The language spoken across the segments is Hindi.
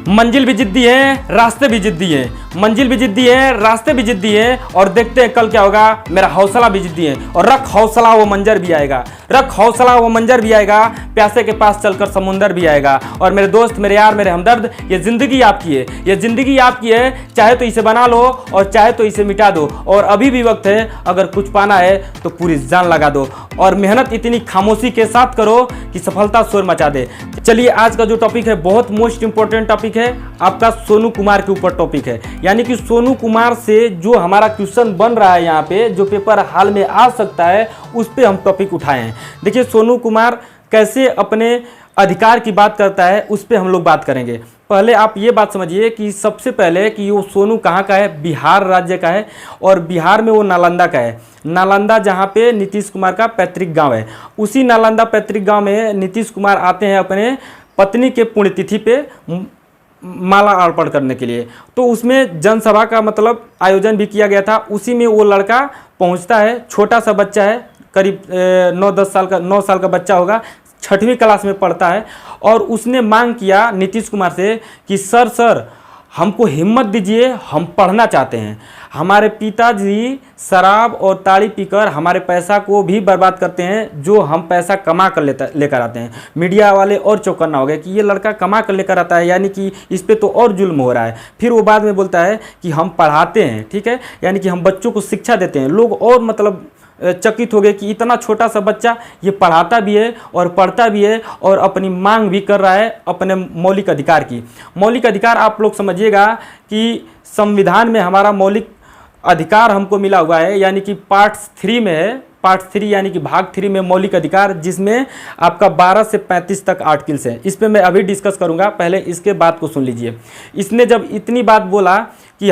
मंजिल भी जिद्दी है, रास्ते भी जिद्दी है। मंजिल भी जिद्दी है, रास्ते भी जिद्दी है, और देखते हैं कल क्या होगा। मेरा हौसला भी जिद्दी है, और रख हौसला वो मंजर भी आएगा, रख हौसला वो मंजर भी आएगा, प्यासे के पास चलकर समुंदर भी आएगा। और मेरे दोस्त, मेरे यार, मेरे हमदर्द, ये जिंदगी आपकी है, ये जिंदगी आपकी है। चाहे तो इसे बना लो और चाहे तो इसे मिटा दो, और अभी भी वक्त है। अगर कुछ पाना है तो पूरी जान लगा दो, और मेहनत इतनी खामोशी के साथ करो कि सफलता शोर मचा दे। चलिए, आज का जो टॉपिक है बहुत मोस्ट इंपॉर्टेंट टॉपिक है, आपका सोनू कुमार के ऊपर टॉपिक है। यानी कि सोनू कुमार से जो हमारा क्वेश्चन बन रहा है यहाँ पे, जो पेपर हाल में आ सकता है, उस पे हम टॉपिक उठाए हैं। देखिए, सोनू कुमार कैसे अपने अधिकार की बात करता है, उस पे हम लोग बात करेंगे। पहले आप ये बात समझिए कि सबसे पहले कि वो सोनू कहाँ का है, बिहार राज्य का है, और बिहार में वो नालंदा का है। नालंदा जहाँ पे नीतीश कुमार का पैतृक गांव है, उसी नालंदा पैतृक गांव में नीतीश कुमार आते हैं अपने पत्नी के पुण्यतिथि पे माला अर्पण करने के लिए। तो उसमें जनसभा का मतलब आयोजन भी किया गया था। उसी में वो लड़का पहुंचता है, छोटा सा बच्चा है, करीब 9 साल का बच्चा होगा, 6वीं क्लास में पढ़ता है। और उसने मांग किया नीतीश कुमार से कि सर हमको हिम्मत दीजिए, हम पढ़ना चाहते हैं। हमारे पिताजी शराब और ताड़ी पीकर हमारे पैसा को भी बर्बाद करते हैं, जो हम पैसा कमा कर लेकर आते हैं। मीडिया वाले और चौकन्ना हो गए कि ये लड़का कमा कर लेकर आता है, यानी कि इस पे तो और जुल्म हो रहा है। फिर वो बाद में बोलता है कि हम पढ़ाते हैं, ठीक है, यानी कि हम बच्चों को शिक्षा देते हैं। लोग और मतलब चकित हो गए कि इतना छोटा सा बच्चा ये पढ़ाता भी है और पढ़ता भी है और अपनी मांग भी कर रहा है अपने मौलिक अधिकार की। मौलिक अधिकार आप लोग समझिएगा कि संविधान में हमारा मौलिक अधिकार हमको मिला हुआ है, यानी कि पार्ट 3 में है। पार्ट 3 यानी कि भाग 3 में मौलिक अधिकार, जिसमें आपका 12 से 35 तक आर्टिकल्स हैं। इस पर मैं अभी डिस्कस करूंगा, पहले इसके बात को सुन लीजिए। इसने जब इतनी बात बोला कि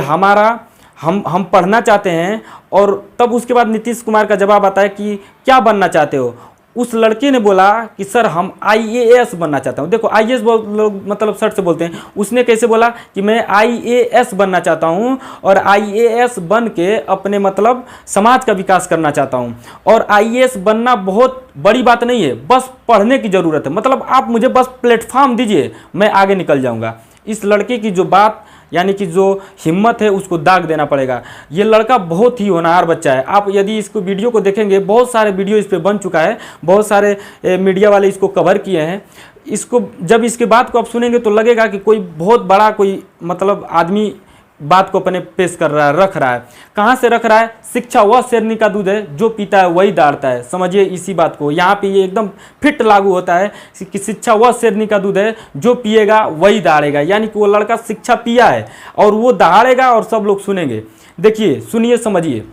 हम पढ़ना चाहते हैं, और तब उसके बाद नीतीश कुमार का जवाब आता है कि क्या बनना चाहते हो। उस लड़के ने बोला कि सर हम IAS बनना चाहता हूँ। देखो, IAS लोग मतलब शर्ट से बोलते हैं, उसने कैसे बोला कि मैं IAS बनना चाहता हूँ, और IAS बन के अपने मतलब समाज का विकास करना चाहता हूँ। और IAS बनना बहुत बड़ी बात नहीं है, बस पढ़ने की ज़रूरत है। मतलब आप मुझे बस प्लेटफॉर्म दीजिए, मैं आगे निकल जाऊँगा। इस लड़के की जो बात, यानी कि जो हिम्मत है, उसको दाग देना पड़ेगा। ये लड़का बहुत ही होनहार बच्चा है। आप यदि इसको वीडियो को देखेंगे, बहुत सारे वीडियो इस पे बन चुका है, बहुत सारे मीडिया वाले इसको कवर किए हैं। इसको जब इसके बात को आप सुनेंगे तो लगेगा कि कोई बहुत बड़ा कोई मतलब आदमी बात को अपने पेश कर रहा है, रख रहा है। कहाँ से रख रहा है? शिक्षा वह शेरनी का दूध है, जो पीता है वही दाढ़ता है। समझिए इसी बात को, यहाँ पे ये एकदम फिट लागू होता है कि शिक्षा वह शेरनी का दूध है, जो पिएगा वही दहाड़ेगा। यानी कि वो लड़का शिक्षा पिया है और वो दहाड़ेगा और सब लोग सुनेंगे। देखिए, सुनिए, समझिए।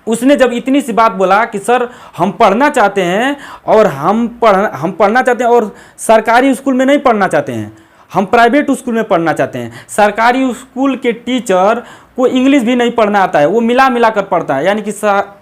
उसने जब इतनी सी बात बोला कि सर हम पढ़ना चाहते हैं, और हम पढ़ना चाहते हैं, और सरकारी स्कूल में नहीं पढ़ना चाहते हैं, हम प्राइवेट स्कूल में पढ़ना चाहते हैं। सरकारी स्कूल के टीचर को इंग्लिश भी नहीं पढ़ना आता है, वो मिला कर पढ़ता है। यानी कि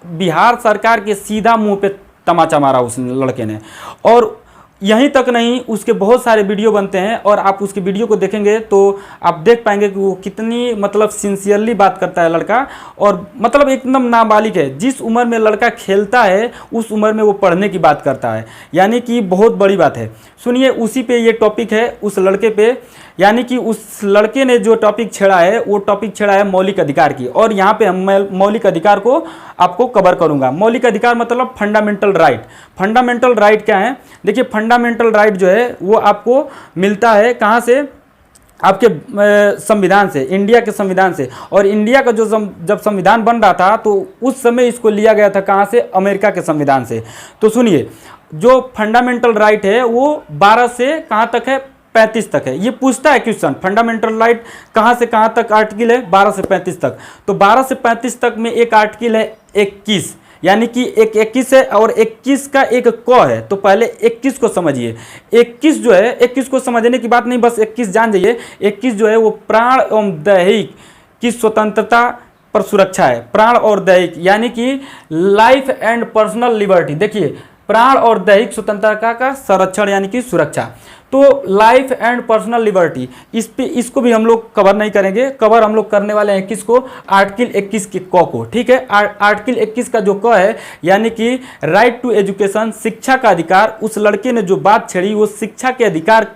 बिहार सरकार के सीधा मुंह पे तमाचा मारा उस लड़के ने। और यहीं तक नहीं, उसके बहुत सारे वीडियो बनते हैं, और आप उसके वीडियो को देखेंगे तो आप देख पाएंगे कि वो कितनी मतलब सिंसियरली बात करता है लड़का, और मतलब एकदम नाबालिग है। जिस उम्र में लड़का खेलता है, उस उम्र में वो पढ़ने की बात करता है, यानी कि बहुत बड़ी बात है। सुनिए, उसी पे ये टॉपिक है, उस लड़के पे। यानी कि उस लड़के ने जो टॉपिक छेड़ा है, वो टॉपिक छेड़ा है मौलिक अधिकार की, और यहाँ पे हम मौलिक अधिकार को आपको कवर करूँगा। मौलिक अधिकार मतलब फंडामेंटल राइट। फंडामेंटल राइट क्या है? देखिए, फंडामेंटल राइट जो है वो आपको मिलता है कहाँ से? आपके संविधान से, इंडिया के संविधान से। और इंडिया का जो जब संविधान बन रहा था तो उस समय इसको लिया गया था कहाँ से? अमेरिका के संविधान से। तो सुनिए, जो फंडामेंटल राइट है वो 12 से कहाँ तक है? 35 तक है। ये पूछता है क्वेश्चन, फंडामेंटल राइट कहाँ से कहाँ तक आर्टिकल है? 12 से 35 तक। तो 12 से 35 तक में एक आर्टिकल है 21, यानी कि एक 21 है, और 21 का एक क है। तो पहले 21 को समझिए। 21 जो है, 21 को समझने की बात नहीं, बस 21 जान जाइए। 21 जो है वो प्राण एवं दैहिक की स्वतंत्रता पर सुरक्षा है। प्राण और दैहिक यानी कि लाइफ एंड पर्सनल लिबर्टी। देखिए, प्राण और दैहिक स्वतंत्रता का संरक्षण यानी कि सुरक्षा। तो लाइफ एंड पर्सनल लिबर्टी, इसको भी हम लोग कवर नहीं करेंगे। कवर हम लोग करने वाले हैं किसको? आर्टिकल 21 के क को। ठीक है, आर्टिकल 21 का जो क है, यानी कि राइट टू एजुकेशन, शिक्षा का अधिकार। उस लड़के ने जो बात छेड़ी वो शिक्षा के अधिकार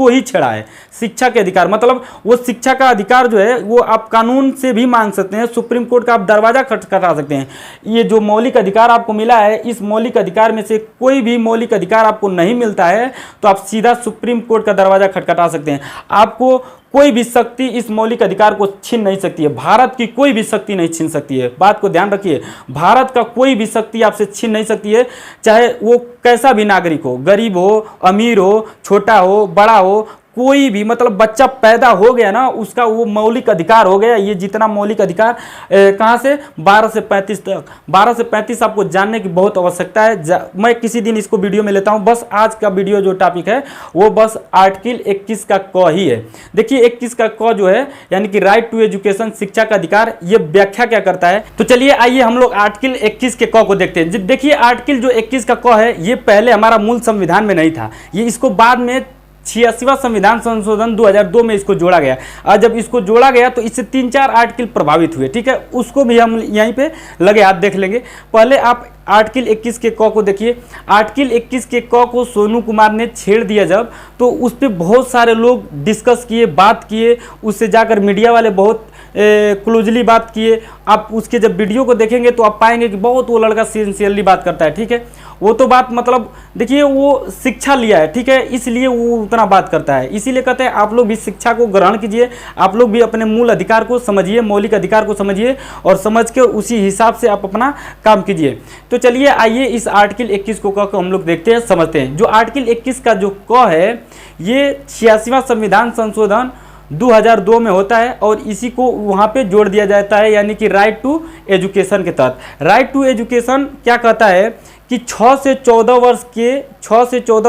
उसको ही छेड़ा है। शिक्षा के अधिकार मतलब वो शिक्षा का अधिकार जो है वो आप कानून से भी मांग सकते हैं, सुप्रीम कोर्ट का आप दरवाजा खटखटा सकते हैं। ये जो मौलिक अधिकार आपको मिला है, इस मौलिक अधिकार में से कोई भी मौलिक अधिकार आपको नहीं मिलता है तो आप सीधा सुप्रीम कोर्ट का दरवाजा खटखटा सकते हैं। आपको कोई भी शक्ति इस मौलिक अधिकार को छीन नहीं सकती है। भारत की कोई भी शक्ति नहीं छीन सकती है, बात को ध्यान रखिए। भारत का कोई भी शक्ति आपसे छीन नहीं सकती है, चाहे वो कैसा भी नागरिक हो, गरीब हो, अमीर हो, छोटा हो, बड़ा हो, कोई भी मतलब बच्चा पैदा हो गया ना, उसका वो मौलिक अधिकार हो गया। ये जितना मौलिक अधिकार कहाँ से 12 से 35 तक, 12 से 35 आपको जानने की बहुत आवश्यकता है। मैं किसी दिन इसको वीडियो में लेता हूँ। बस आज का वीडियो जो टॉपिक है वो बस आर्टिकल 21 का क ही है। देखिए 21 का क जो है यानी कि राइट टू एजुकेशन, शिक्षा का अधिकार, ये व्याख्या क्या करता है। तो चलिए आइए हम लोग आर्टिकल 21 के क को देखते हैं। देखिए आर्टिकल जो 21 का क है ये पहले हमारा मूल संविधान में नहीं था, ये इसको बाद में 86वां संविधान संशोधन 2002 में इसको जोड़ा गया। और जब इसको जोड़ा गया तो इससे 3-4 आर्टिकल प्रभावित हुए, ठीक है, उसको भी हम यहीं पे लगे हाथ देख लेंगे। पहले आप आर्टिकल 21 के क को देखिए। आर्टिकल 21 के क को सोनू कुमार ने छेड़ दिया जब, तो उस पर बहुत सारे लोग डिस्कस किए, बात किए, उससे जाकर मीडिया वाले बहुत क्लोजली बात किए। आप उसके जब वीडियो को देखेंगे तो आप पाएंगे कि बहुत वो लड़का सिंसियरली बात करता है, ठीक है। वो तो बात मतलब देखिए वो शिक्षा लिया है, ठीक है, इसलिए वो उतना बात करता है। इसीलिए कहते हैं आप लोग भी शिक्षा को ग्रहण कीजिए, आप लोग भी अपने मूल अधिकार को समझिए, मौलिक अधिकार को समझिए और समझ के उसी हिसाब से आप अपना काम कीजिए। तो चलिए आइए इस आर्टिकल 21 को हम लोग देखते हैं, समझते हैं। जो आर्टिकल 21 का जो क है ये 86वां संविधान संशोधन 2002 में होता है और इसी को वहाँ पे जोड़ दिया जाता है, यानी कि राइट टू एजुकेशन के तहत। राइट टू एजुकेशन क्या कहता है कि 6 से 14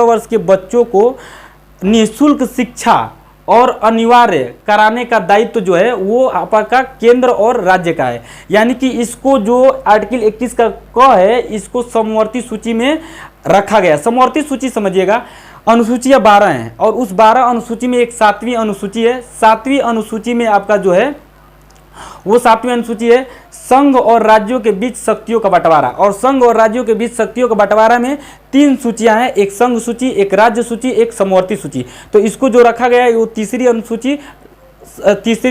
वर्ष के बच्चों को निःशुल्क शिक्षा और अनिवार्य कराने का दायित्व जो है वो आपका केंद्र और राज्य का है। यानी कि इसको जो आर्टिकल 21 का क है इसको समवर्ती सूची में रखा गया। समवर्ती सूची समझिएगा, अनुसूचियाँ 12 हैं और उस 12 अनुसूची में एक 7वीं अनुसूची है। 7वीं अनुसूची में आपका जो है वो 7वीं अनुसूची है संघ और राज्यों के बीच शक्तियों का बंटवारा। और संघ और राज्यों के बीच शक्तियों का बंटवारा में 3 सूचियां हैं, एक संघ सूची, एक राज्य सूची, एक समवर्ती सूची। तो इसको जो रखा गया है वो तीसरी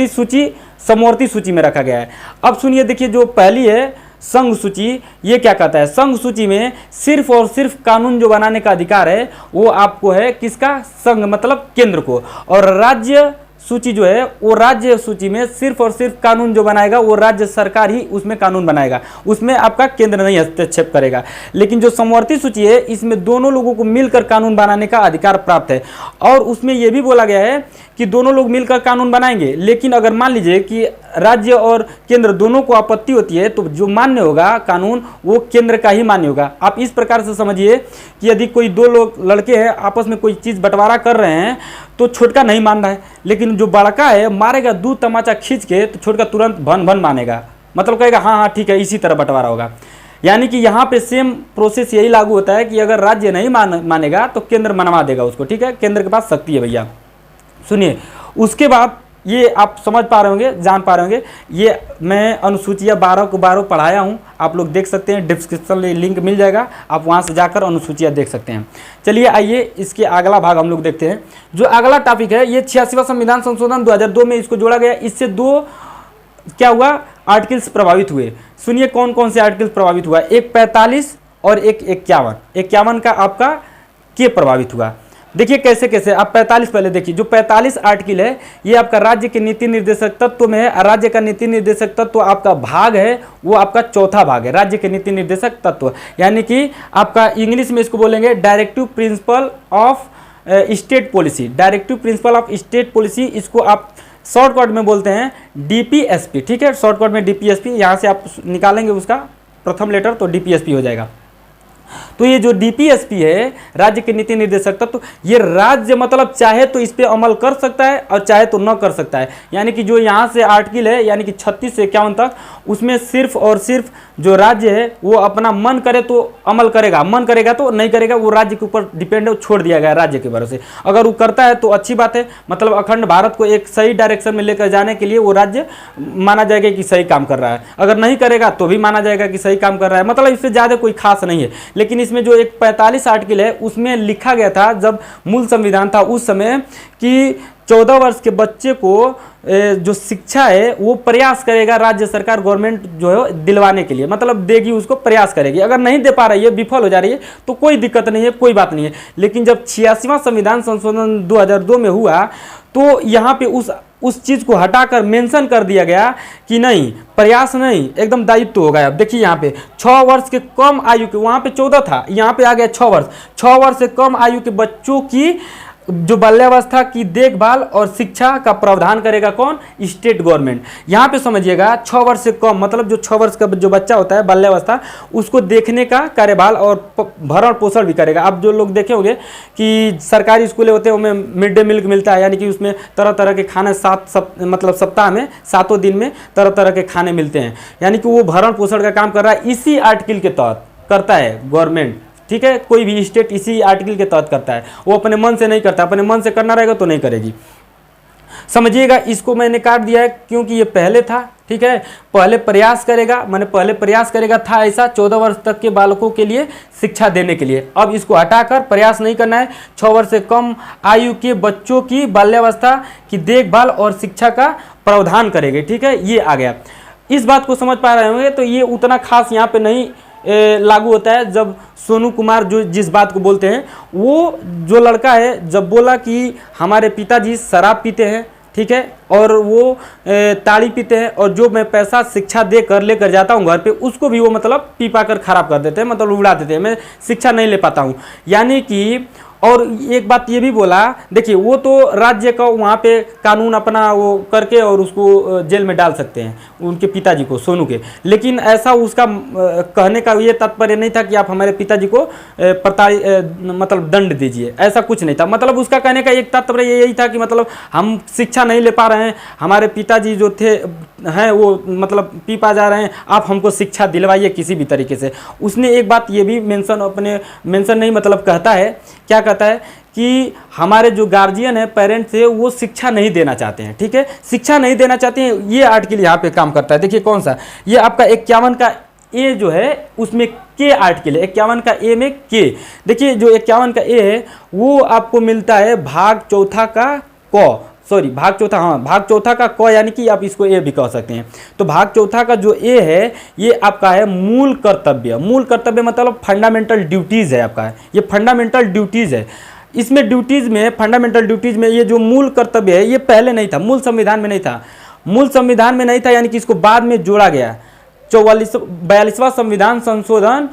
सूची समवर्ती सूची में रखा गया है। अब सुनिए, देखिए जो पहली है संघ सूची, ये क्या कहता है। संघ सूची में सिर्फ और सिर्फ कानून जो बनाने का अधिकार है वो आपको है किसका, संघ मतलब केंद्र को। और राज्य सूची जो है वो राज्य सूची में सिर्फ और सिर्फ कानून जो बनाएगा वो राज्य सरकार ही उसमें कानून बनाएगा, उसमें आपका केंद्र नहीं हस्तक्षेप करेगा। लेकिन जो समवर्ती सूची है इसमें दोनों लोगों को मिलकर कानून बनाने का अधिकार प्राप्त है। और उसमें यह भी बोला गया है कि दोनों लोग मिलकर कानून बनाएंगे, लेकिन अगर मान लीजिए कि राज्य और केंद्र दोनों को आपत्ति होती है तो जो मान्य होगा कानून वो केंद्र का ही मान्य होगा। आप इस प्रकार से समझिए कि यदि कोई 2 लोग लड़के हैं आपस में कोई चीज़ बंटवारा कर रहे हैं तो छोटका नहीं मान रहा है, लेकिन जो बड़का है मारेगा 2 तमाचा खींच के तो छोटका तुरंत भन भन मानेगा, मतलब कहेगा हाँ हाँ ठीक है इसी तरह बंटवारा होगा। यानी कि यहाँ पे सेम प्रोसेस यही लागू होता है कि अगर राज्य नहीं मानेगा तो केंद्र मनवा देगा उसको, ठीक है, केंद्र के पास शक्ति है भैया। सुनिए उसके बाद ये आप समझ पा रहे होंगे, जान पा रहे होंगे, ये मैं अनुसूचियाँ 12 को 12 पढ़ाया हूँ, आप लोग देख सकते हैं, डिस्क्रिप्शन में लिंक मिल जाएगा, आप वहाँ से जाकर अनुसूचियाँ देख सकते हैं। चलिए आइए इसके अगला भाग हम लोग देखते हैं। जो अगला टॉपिक है ये 86वां संविधान संशोधन 2002 में इसको जोड़ा गया। इससे 2 क्या हुआ आर्टिकल्स प्रभावित हुए। सुनिए कौन कौन से आर्टिकल्स प्रभावित हुआ। एक 45 और एक 51 का आपका के प्रभावित हुआ। देखिए कैसे कैसे। आप 45 पहले देखिए, जो 45 आर्टिकल है ये आपका राज्य के नीति निर्देशक तत्व में है। राज्य का नीति निर्देशक तत्व आपका भाग है वो आपका चौथा भाग है, राज्य के नीति निर्देशक तत्व, यानी कि आपका इंग्लिश में इसको बोलेंगे directive principle of state policy. Directive principle of state policy, इसको आप शॉर्टकट में बोलते हैं DPSP, ठीक है, शॉर्टकट में DPSP। यहाँ से आप निकालेंगे उसका प्रथम लेटर तो DPSP हो जाएगा। तो ये जो DPSP है राज्य के नीति निर्देशक तत्व, ये राज्य मतलब चाहे तो इस पे अमल कर सकता है और चाहे तो न कर सकता है। यानी कि जो यहाँ से आर्टिकल है यानी कि 36 से 51 तक, उसमें सिर्फ और सिर्फ जो राज्य है वो अपना मन करे तो अमल करेगा, मन करेगा तो नहीं करेगा, वो राज्य के ऊपर डिपेंड है, छोड़ दिया गया राज्य के भरोसे। अगर वो करता है तो अच्छी बात है, मतलब अखंड भारत को एक सही डायरेक्शन में लेकर जाने के लिए वो राज्य माना जाएगा कि सही काम कर रहा है। अगर नहीं करेगा तो भी माना जाएगा कि सही काम कर रहा है, मतलब इससे ज़्यादा कोई खास नहीं है। लेकिन इसमें इसमें जो एक 45 आर्टिकल है उसमें लिखा गया था, जब मूल संविधान था उस समय, कि 14 वर्ष के बच्चे को जो शिक्षा है वो प्रयास करेगा राज्य सरकार, गवर्नमेंट जो है दिलवाने के लिए, मतलब देगी, उसको प्रयास करेगी। अगर नहीं दे पा रही है, विफल हो जा रही है, तो कोई दिक्कत नहीं है, कोई बात नहीं है। लेकिन जब 86वां संविधान संशोधन 2002 में हुआ, तो यहाँ पे उस चीज़ को हटाकर मेंशन कर दिया गया कि नहीं, प्रयास नहीं, एकदम दायित्व हो गया। अब देखिए यहाँ पे 6 वर्ष के कम आयु के, वहाँ पे 14 था, यहाँ पे आ गया 6 वर्ष। 6 वर्ष से कम आयु के बच्चों की जो बाल्यावस्था की देखभाल और शिक्षा का प्रावधान करेगा कौन? State government. यहाँ पे समझिएगा 6 वर्ष से कम, मतलब जो 6 वर्ष का जो बच्चा होता है बाल्यावस्था, उसको देखने का कार्यभार और भरण पोषण भी करेगा। अब जो लोग देखे होंगे कि सरकारी स्कूलें होते हैं उनमें मिड डे मील मिलता है, यानी कि उसमें तरह तरह के खाने मतलब सप्ताह में 7 दिन में तरह तरह के खाने मिलते हैं, यानी कि वो भरण पोषण का काम कर रहा है, इसी आर्टिकल के तहत करता है गवर्नमेंट। ठीक है, कोई भी स्टेट इसी आर्टिकल के तहत करता है, वो अपने मन से नहीं करता, अपने मन से करना रहेगा तो नहीं करेगी। समझिएगा, इसको मैंने काट दिया है क्योंकि ये पहले था। ठीक है, पहले प्रयास करेगा, मैंने पहले प्रयास करेगा था ऐसा 14 वर्ष तक के बालकों के लिए शिक्षा देने के लिए। अब इसको हटाकर प्रयास नहीं करना है, 6 वर्ष से कम आयु के बच्चों की बाल्यावस्था की देखभाल और शिक्षा का प्रावधान करेंगे। ठीक है, ये आ गया। इस बात को समझ पा रहे होंगे, तो ये उतना खास यहाँ पे नहीं लागू होता है। जब सोनू कुमार जो जिस बात को बोलते हैं, वो जो लड़का है जब बोला कि हमारे पिताजी शराब पीते हैं, ठीक है, और वो ताड़ी पीते हैं, और जो मैं पैसा शिक्षा दे कर लेकर जाता हूँ घर पे, उसको भी वो मतलब पी पा कर खराब कर देते हैं, मतलब उड़ा देते हैं, मैं शिक्षा नहीं ले पाता हूँ। यानी कि और एक बात ये भी बोला, देखिए वो तो राज्य का वहाँ पे कानून अपना वो करके और उसको जेल में डाल सकते हैं, उनके पिताजी को, सोनू के, लेकिन ऐसा उसका कहने का ये तात्पर्य नहीं था कि आप हमारे पिताजी को मतलब दंड दीजिए, ऐसा कुछ नहीं था। मतलब उसका कहने का एक तात्पर्य यही था कि मतलब हम शिक्षा नहीं ले पा रहे हैं, हमारे पिताजी जो थे हैं वो मतलब पी पा जा रहे हैं, आप हमको शिक्षा दिलवाइए किसी भी तरीके से। उसने एक बात ये भी मेंशन नहीं मतलब कहता है, क्या कहता है कि हमारे जो गार्जियन है, पेरेंट्स है, वो शिक्षा नहीं देना चाहते हैं। ठीक है, शिक्षा नहीं देना चाहते हैं, ये आर्टिकल यहाँ पे काम करता है। देखिए कौन सा, ये आपका 51 का ए जो है उसमें के आर्टिकल है, 51 का ए में के। देखिए जो 51 का ए है वो आपको मिलता है भाग चौथा का क, सॉरी भाग चौथा, हाँ भाग चौथा का क, यानी कि आप इसको ए भी कह सकते हैं। तो भाग चौथा का जो ए है ये आपका है मूल कर्तव्य। मूल कर्तव्य मतलब फंडामेंटल ड्यूटीज़ है आपका, ये फंडामेंटल ड्यूटीज़ है। इसमें ड्यूटीज़ में, फंडामेंटल ड्यूटीज़ में ये जो मूल कर्तव्य है ये पहले नहीं था, मूल संविधान में नहीं था, मूल संविधान में नहीं था, यानी कि इसको बाद में जोड़ा गया। 42वां संविधान संशोधन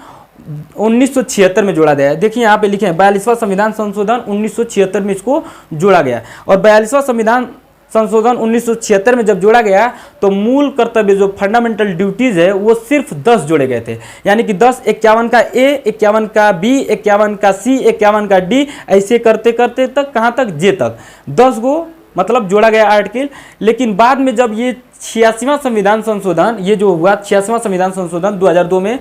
1976 में जोड़ा गया है। देखिए यहाँ पे लिखे हैं 42वां संविधान संशोधन 1976 में इसको जोड़ा गया। और 42वां संविधान संशोधन 1976 में जब जोड़ा गया तो मूल कर्तव्य जो फंडामेंटल ड्यूटीज़ है वो सिर्फ 10 जोड़े गए थे, यानी कि 10, 51 का ए, 51 का बी, 51 का सी, 51 का डी, ऐसे करते करते तक कहाँ तक, जे तक 10 को मतलब जोड़ा गया आर्टिकल। लेकिन बाद में जब ये 86वां संविधान संशोधन, ये जो हुआ 86वां संविधान संशोधन 2002 में,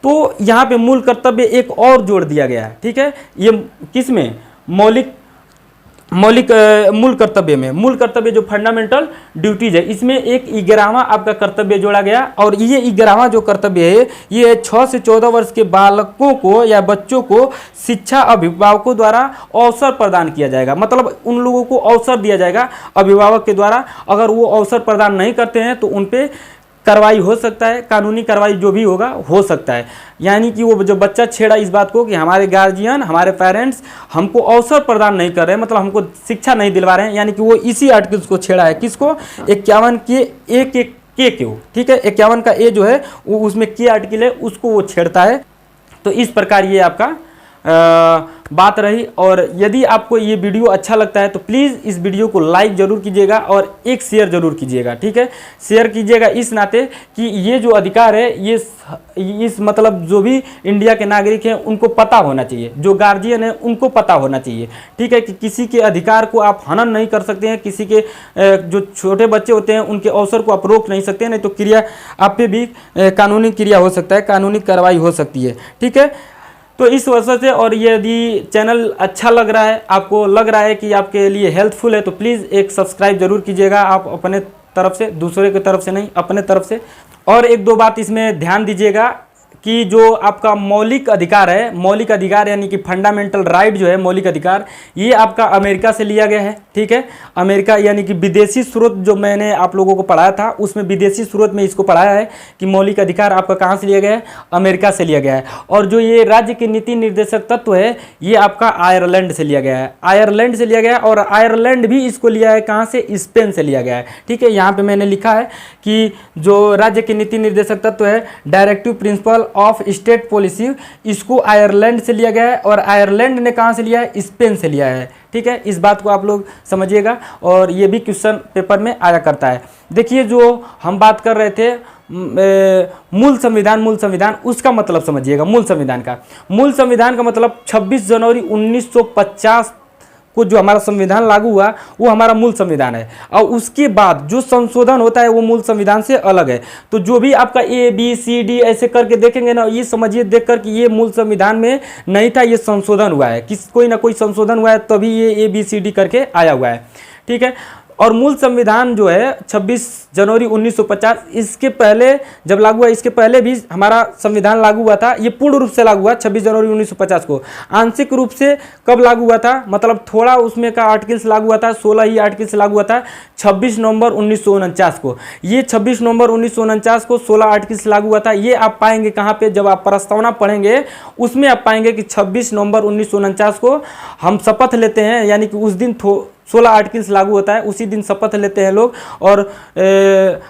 तो यहाँ पे मूल कर्तव्य एक और जोड़ दिया गया है। ठीक है, ये किस में, मूल कर्तव्य में, मूल कर्तव्य जो फंडामेंटल ड्यूटीज है, इसमें एक 11वां आपका कर्तव्य जोड़ा गया। और ये 11वां जो कर्तव्य है ये 6 से 14 वर्ष के बालकों को या बच्चों को शिक्षा अभिभावकों द्वारा अवसर प्रदान किया जाएगा। मतलब उन लोगों को अवसर दिया जाएगा अभिभावक के द्वारा, अगर वो अवसर प्रदान नहीं करते हैं तो उन पर कार्रवाई हो सकता है, कानूनी कार्रवाई जो भी होगा हो सकता है। यानी कि वो जो बच्चा छेड़ा इस बात को कि हमारे गार्जियन, हमारे पेरेंट्स हमको अवसर प्रदान नहीं कर रहे हैं, मतलब हमको शिक्षा नहीं दिलवा रहे हैं, यानी कि वो इसी आर्टिकल को छेड़ा है। किसको, 51 के के क्यों, ठीक है, 51 का ए जो है वो उसमें के आर्टिकल है, उसको वो छेड़ता है। तो इस प्रकार ये आपका बात रही। और यदि आपको ये वीडियो अच्छा लगता है तो प्लीज़ इस वीडियो को लाइक ज़रूर कीजिएगा और एक शेयर ज़रूर कीजिएगा। ठीक है, शेयर कीजिएगा इस नाते कि ये जो अधिकार है ये इस मतलब जो भी इंडिया के नागरिक हैं उनको पता होना चाहिए, जो गार्जियन है उनको पता होना चाहिए। ठीक है, कि किसी के अधिकार को आप हनन नहीं कर सकते हैं, किसी के जो छोटे बच्चे होते हैं उनके अवसर को आप रोक नहीं सकते हैं, नहीं तो क्रिया आप पे भी कानूनी क्रिया हो सकता है, कानूनी कार्रवाई हो सकती है। ठीक है, तो इस वजह से, और यदि चैनल अच्छा लग रहा है, आपको लग रहा है कि आपके लिए हेल्पफुल है, तो प्लीज़ एक सब्सक्राइब जरूर कीजिएगा, आप अपने तरफ से, दूसरे की तरफ से नहीं, अपने तरफ से। और एक दो बात इसमें ध्यान दीजिएगा, कि जो आपका मौलिक अधिकार है, मौलिक अधिकार यानी कि फंडामेंटल राइट जो है, मौलिक अधिकार, ये आपका अमेरिका से लिया गया है। ठीक है, अमेरिका यानी कि विदेशी स्रोत जो मैंने आप लोगों को पढ़ाया था उसमें विदेशी स्रोत में इसको पढ़ाया है कि मौलिक अधिकार आपका कहाँ से लिया गया है, अमेरिका से लिया गया है। और जो ये राज्य की नीति निर्देशक तत्व है ये आपका आयरलैंड से लिया गया है, आयरलैंड से लिया गया है। और आयरलैंड भी इसको लिया है कहाँ से, स्पेन से लिया गया है। ठीक है, यहाँ पे मैंने लिखा है कि जो राज्य की नीति निर्देशक तत्व है, directive principle of state policy, इसको आयरलैंड से लिया गया है और आयरलैंड ने कहाँ से लिया है, स्पेन से लिया है। ठीक है, इस बात को आप लोग समझिएगा और ये भी क्वेश्चन पेपर में आया करता है। देखिए जो हम बात कर रहे थे मूल संविधान, उसका मतलब समझिएगा। मूल संविधान का मतलब 26 जनवरी 1950 को जो हमारा संविधान लागू हुआ वो हमारा मूल संविधान है। और उसके बाद जो संशोधन होता है वो मूल संविधान से अलग है। तो जो भी आपका ABCD ऐसे करके देखेंगे ना, ये समझिए देख कर कि ये मूल संविधान में नहीं था, ये संशोधन हुआ है, कोई ना कोई संशोधन हुआ है तभी ये ABCD करके आया हुआ है। ठीक है, और मूल संविधान जो है 26 जनवरी 1950, इसके पहले जब लागू हुआ, इसके पहले भी हमारा संविधान लागू हुआ था। ये पूर्ण रूप से लागू हुआ 26 जनवरी 1950 को। आंशिक रूप से कब लागू हुआ था, मतलब थोड़ा उसमें का आर्टिकल्स लागू हुआ था, 16 ही आर्टिकल्स लागू हुआ था 26 नवंबर 1949 को। ये 26 नवंबर 1949 को 16 आर्टिकल्स लागू हुआ था। ये आप पाएंगे कहाँ पे, जब आप प्रस्तावना पढ़ेंगे उसमें आप पाएंगे कि 26 नवंबर 1949 को हम शपथ लेते हैं, यानी कि उस दिन 16 आर्टिकल्स लागू होता है, उसी दिन शपथ लेते हैं लोग। और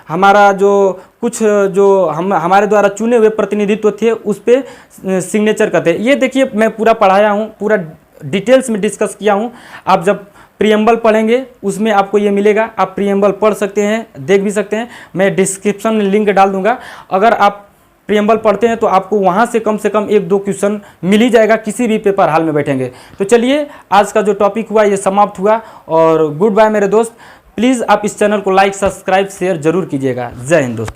हमारा जो कुछ जो हमारे द्वारा चुने हुए प्रतिनिधित्व थे उस पर सिग्नेचर करते हैं। ये देखिए मैं पूरा पढ़ाया हूँ, पूरा डिटेल्स में डिस्कस किया हूँ। आप जब प्रियम्बल पढ़ेंगे उसमें आपको ये मिलेगा, आप प्रियम्बल पढ़ सकते हैं, देख भी सकते हैं। मैं डिस्क्रिप्शन में लिंक डाल दूंगा। अगर आप प्रियम्बल पढ़ते हैं तो आपको वहाँ से कम 1-2 क्वेश्चन मिल ही जाएगा किसी भी पेपर हाल में बैठेंगे। तो चलिए आज का जो टॉपिक हुआ ये समाप्त हुआ और गुड बाय मेरे दोस्त। प्लीज़ आप इस चैनल को लाइक, सब्सक्राइब, शेयर जरूर कीजिएगा। जय हिंद दोस्तों।